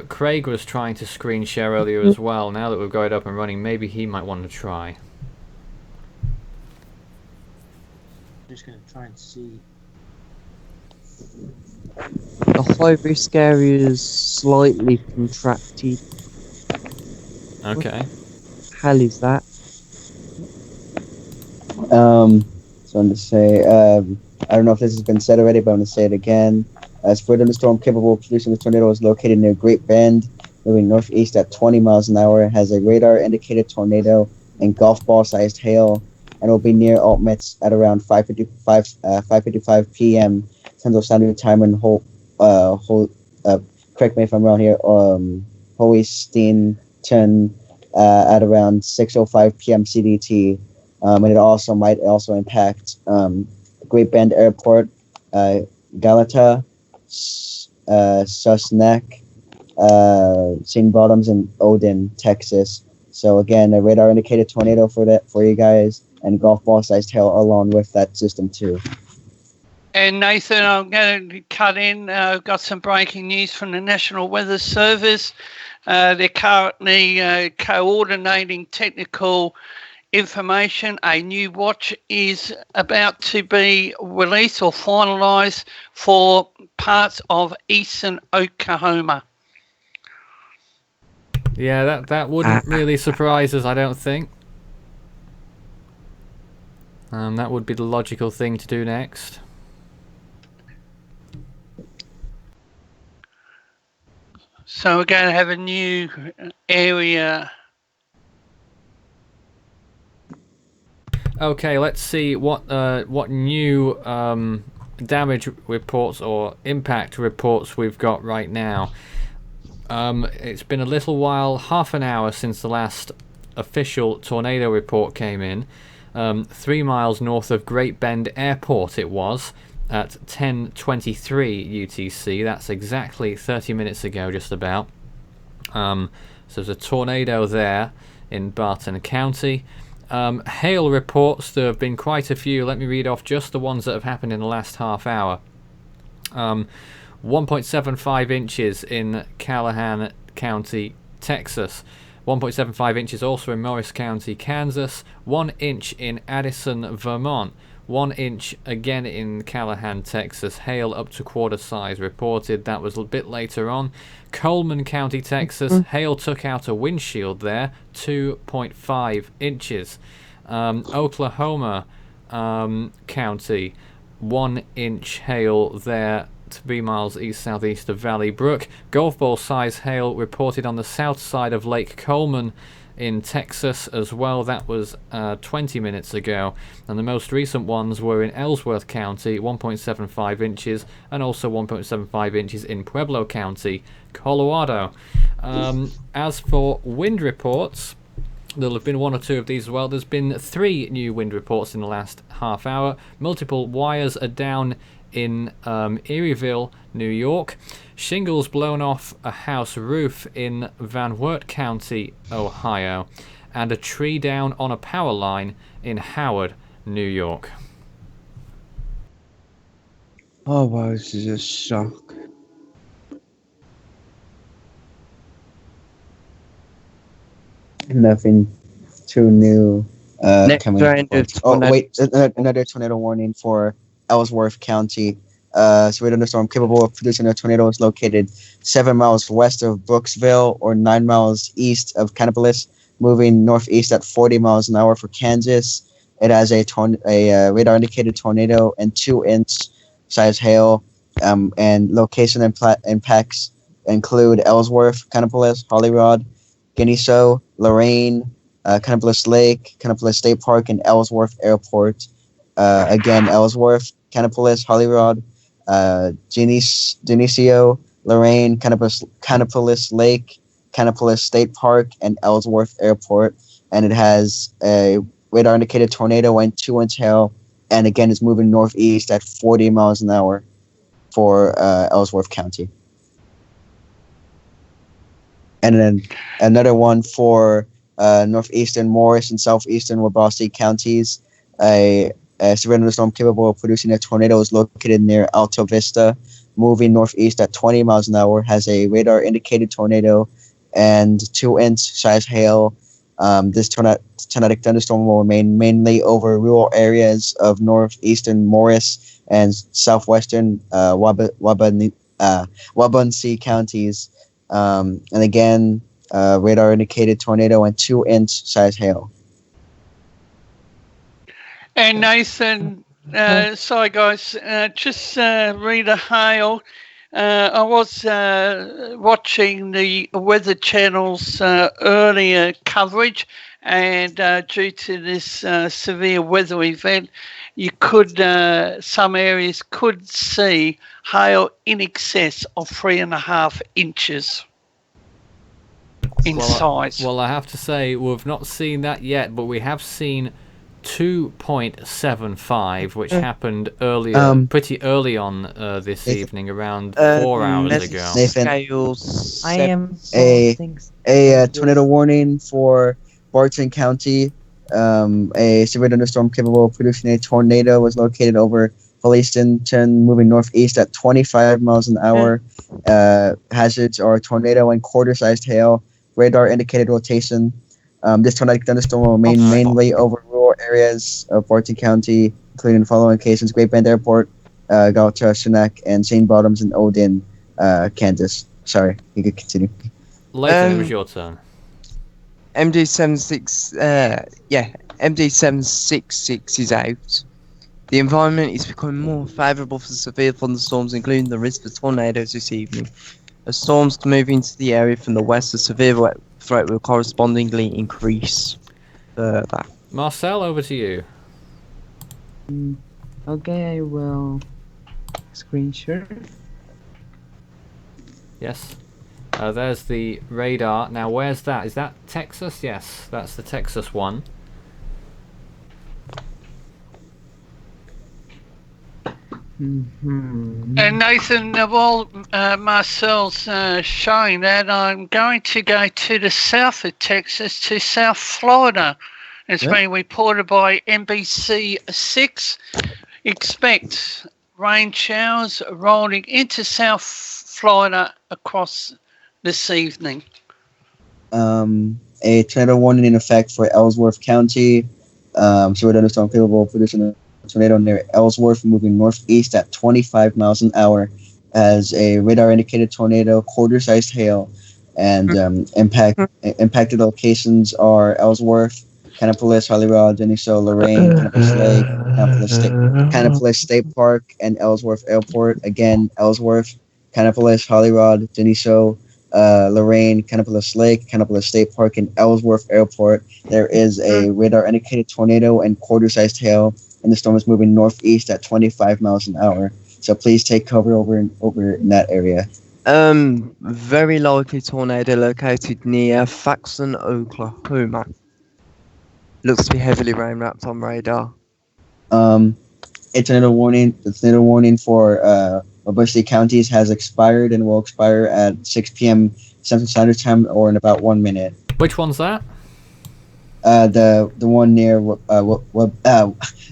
Craig was trying to screen share earlier as well. Now that we've got it up and running, maybe he might want to try. I'm just going to try and see. The high risk area is slightly contracted. Okay. Hell is that? So I'm to say, I don't know if this has been said already, but I'm going to say it again. As further the storm capable of producing a tornado is located near Great Bend, moving northeast at 20 miles an hour, has a radar indicated tornado and golf ball sized hail, and will be near Altmetz at around 5:55 p.m. Central Standard Time and correct me if I'm wrong here, Holstein at around 6:05 p.m. CDT. And it also might impact Great Bend Airport, Galata, Susneck, St. Bottoms, and Odin, Texas. So again, a radar indicated tornado for you guys, and golf ball sized hail along with that system too. And Nathan, I'm going to cut in. I've got some breaking news from the National Weather Service. They're currently coordinating technical information. A new watch is about to be released or finalised for parts of eastern Oklahoma. Yeah, that wouldn't really surprise us, I don't think. That would be the logical thing to do next. So we're going to have a new area. Okay, let's see what new damage reports or impact reports we've got right now. It's been a little while, half an hour since the last official tornado report came in. 3 miles north of Great Bend Airport it was at 10:23 UTC. That's exactly 30 minutes ago, just about. So there's a tornado there in Barton County. Hail reports, there have been quite a few. Let me read off just the ones that have happened in the last half hour. 1.75 inches in Callahan County, Texas. 1.75 inches also in Morris County, Kansas. 1 inch in Addison, Vermont. 1 inch again in Callahan, Texas. Hail up to quarter size reported. That was a bit later on. Coleman County, Texas. Hail took out a windshield there. 2.5 inches. Oklahoma County. 1 inch hail there. 3 miles east-southeast of Valley Brook. Golf ball size hail reported on the south side of Lake Coleman in Texas as well. That was 20 minutes ago. And the most recent ones were in Ellsworth County, 1.75 inches, and also 1.75 inches in Pueblo County, Colorado. As for wind reports, there'll have been 1 or 2 of these as well. There's been 3 new wind reports in the last half hour. Multiple wires are down in Erieville, New York. Shingles blown off a house roof in Van Wert County, Ohio. And a tree down on a power line in Howard, New York. Oh wow, this is a shock. Nothing two new Next coming. round of Oh tornado. wait, another tornado warning for Ellsworth County. Severe thunderstorm capable of producing a tornado is located 7 miles west of Brooksville or 9 miles east of Kannapolis, moving northeast at 40 miles an hour for Kansas. It has a radar indicated tornado and 2-inch size hail. And location impacts include Ellsworth, Kannapolis, Holyrood, Geneseo, Lorraine, Kannapolis Lake, Kannapolis State Park, and Ellsworth Airport. Again, Ellsworth, Kannapolis, Holyrood, Geneseo, Lorraine, Kannapolis Lake, Kannapolis State Park, and Ellsworth Airport. And it has a radar indicated tornado and 2-inch hail. And again, it's moving northeast at 40 miles an hour for Ellsworth County. And then another one for northeastern Morris and southeastern Wabasie counties. A severe thunderstorm capable of producing a tornado is located near Alta Vista, moving northeast at 20 miles an hour, has a radar indicated tornado and 2-inch size hail. This tornadic thunderstorm will remain mainly over rural areas of northeastern Morris and southwestern Wabunsee counties. And again, radar indicated tornado and 2-inch size hail. And Nathan, sorry guys, just read a hail. I was watching the Weather Channel's earlier coverage, and due to this severe weather event, you could some areas could see hail in excess of 3.5 inches in size. Well, I have to say we've not seen that yet, but we have seen 2.75, which happened earlier, pretty early on this evening, around 4 hours ago. Nathan, I am a tornado warning for Barton County. A severe thunderstorm capable of producing a tornado was located over Holliston, moving northeast at 25 miles an hour. Hazards are tornado and quarter-sized hail. Radar indicated rotation. This tornadic thunderstorm will remain mainly over rural areas of Barton County, including the following locations: Great Bend Airport, Galta, Sunak, and St. Bottoms in Odin, Kansas. Sorry, you could continue. Later, it was your turn. MD76, MD766 is out. The environment is becoming more favourable for severe thunderstorms, including the risk for tornadoes this evening. As storms move into the area from the west, the severe threat will correspondingly increase further. Marcel, over to you. Okay, I will screenshot. Yes. There's the radar. Now, where's that? Is that Texas? Yes, that's the Texas one. Mm-hmm. And Nathan, while Marcel's showing that, I'm going to go to the south of Texas, to South Florida. It's been reported by NBC6. Expect rain showers rolling into South Florida across this evening. A tornado warning in effect for Ellsworth County. Severe thunderstorm capable of producing a tornado near Ellsworth, moving northeast at 25 miles an hour, as a radar indicated tornado, quarter-sized hail, and impacted locations are Ellsworth, Kannapolis, Holyrood, Geneseo, Lorraine, Kannapolis Lake, Kannapolis State Park, and Ellsworth Airport. Again, Ellsworth, Kannapolis, Holyrood, Geneseo, Lorraine, Kannapolis Lake, Kannapolis State Park, and Ellsworth Airport. There is a radar indicated tornado and quarter-sized hail, and the storm is moving northeast at 25 miles an hour. So please take cover over in that area. Very likely tornado located near Faxon, Oklahoma. Looks to be heavily rain wrapped on radar. A tornado warning. The tornado warning for Wabunsee counties has expired and will expire at 6 p.m. Central Standard Time, or in about 1 minute. Which one's that? The one near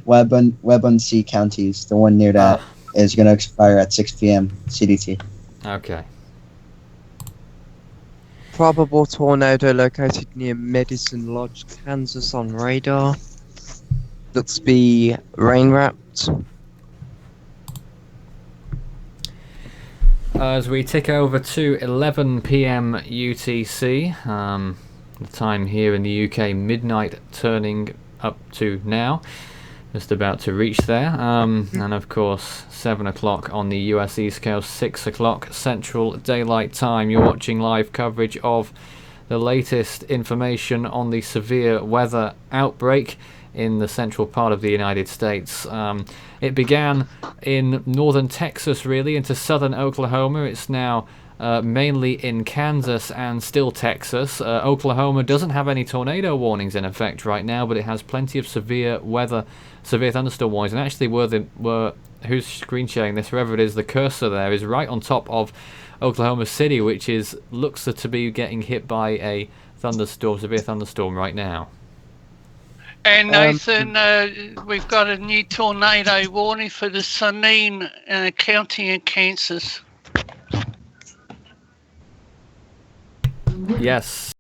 Wabunsee counties. The one near that is going to expire at 6 p.m. CDT. Okay. Probable tornado located near Medicine Lodge, Kansas on radar. Looks to be rain wrapped. As we tick over to 11 p.m. UTC, the time here in the UK, midnight turning up to now, just about to reach there, and of course 7 o'clock on the US East Coast, 6 o'clock Central Daylight Time. You're watching live coverage of the latest information on the severe weather outbreak in the central part of the United States. It began in northern Texas, really, into southern Oklahoma. It's now mainly in Kansas and still Texas. Oklahoma doesn't have any tornado warnings in effect right now, but it has plenty of severe thunderstorm warnings. And actually, who's screen sharing this, whoever it is, the cursor there is right on top of Oklahoma City, which looks to be getting hit by a severe thunderstorm right now. And Nathan, we've got a new tornado warning for the Saline County in Kansas. Yes.